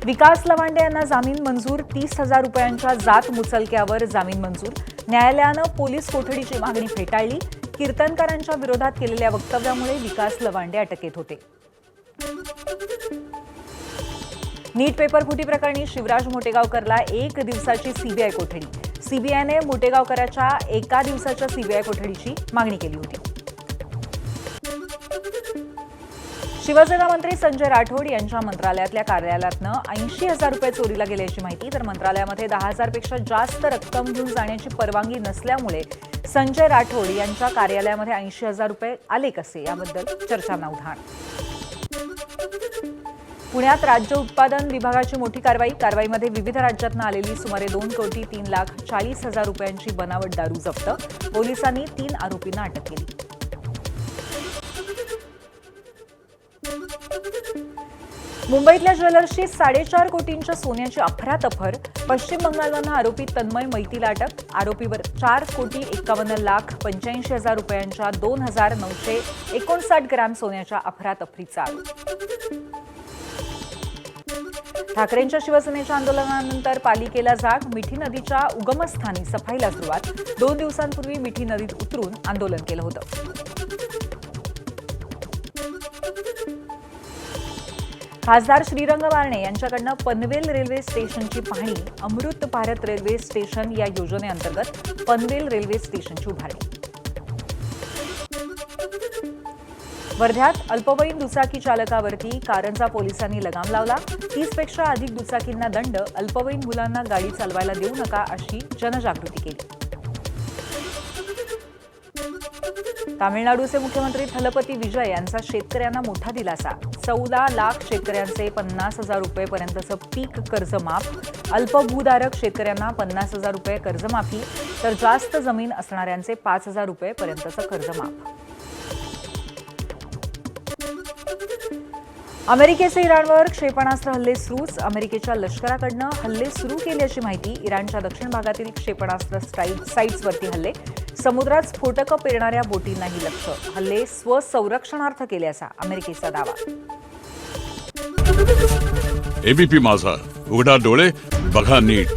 विकास लवांडे यांना जामीन मंजूर. 30,000 रुपयांच्या जात मुचलक्यावर जामीन मंजूर. न्यायालयानं पोलीस कोठडीची मागणी फेटाळली. कीर्तनकारांच्या विरोधात केलेल्या वक्तव्यामुळे विकास लवांडे अटकेत होते. नीट पेपरफुटी प्रकरणी शिवराज मोटेगावकरला 1 दिवसाची सीबीआय कोठडी. सीबीआयने मोटेगावकराच्या 1 दिवसाच्या सीबीआय कोठडीची मागणी केली होती. शिवसेना मंत्री संजय राठोड यांच्या मंत्रालयातल्या कार्यालयातनं 80,000 रुपये चोरीला गेल्याची माहिती. तर मंत्रालयामध्ये 10,000 पेक्षा जास्त रक्कम घेऊन जाण्याची परवानगी नसल्यामुळे संजय राठोड यांच्या कार्यालयामध्ये 80,000 रुपये आले कसे याबद्दल चर्चांना उधाण. पुण्यात राज्य उत्पादन विभागाची मोठी कारवाईमध्ये विविध राज्यातून आलेली सुमारे 2,03,40,00,000 रुपयांची बनावट दारू जप्त. पोलिसांनी 3 आरोपींना अटक केली. मुंबईतल्या ज्वेलर्सची 4.5 कोटींच्या सोन्याची अफरातफर. पश्चिम बंगालमधून आरोपी तन्मय मैतीला अटक. आरोपीवर 4,51,85,000 रुपयांच्या 2,959 ग्रॅम सोन्याच्या अफरातफरीचा आरोप. ठाकरेंच्या शिवसेनेच्या आंदोलनानंतर पालिकेला जाग. मिठी नदीच्या उगमस्थानी सफाईला सुरुवात. 2 दिवसांपूर्वी मिठी नदीत उतरून आंदोलन केलं होतं. खासदार श्रीरंग बारणे यांच्याकडनं पनवेल रेल्वे स्टेशनची पाहणी. अमृत भारत रेल्वे स्टेशन या योजनेअंतर्गत पनवेल रेल्वे स्टेशनची उभारणी. वर्ध्यात अल्पवयीन दुचाकी चालकावरती कारंजा पोलिसांनी लगाम लावला. 30पेक्षा अधिक दुचाकींना दंड. अल्पवयीन मुलांना गाडी चालवायला देऊ नका अशी जनजागृती केली. तामिळनाडूचे मुख्यमंत्री थलपती विजय यांचा शेतकऱ्यांना मोठा दिलासा. 14 लाख शेतकऱ्यांचे 50,000 रुपयेपर्यंतचं पीक कर्ज माफ. अल्पभूधारक शेतकऱ्यांना 50,000 रुपये कर्जमाफी तर जास्त जमीन असणाऱ्यांचे 5,000 रुपयेपर्यंतचं कर्ज माफ. अमेरिकेचे इराणवर क्षेपणास्त्र हल्ले सुरूच. अमेरिकेच्या लष्कराकडनं हल्ले सुरू केल्याची माहिती. इराणच्या दक्षिण भागातील क्षेपणास्त्र साईट्सवरती हल्ले. समुद्रात स्फोटकं पेरणाऱ्या बोटींनाही लक्ष. हल्ले स्वसंरक्षणार्थ केल्याचा अमेरिकेचा दावा. एबीपी माझा, उघडा डोळे बघा नीट.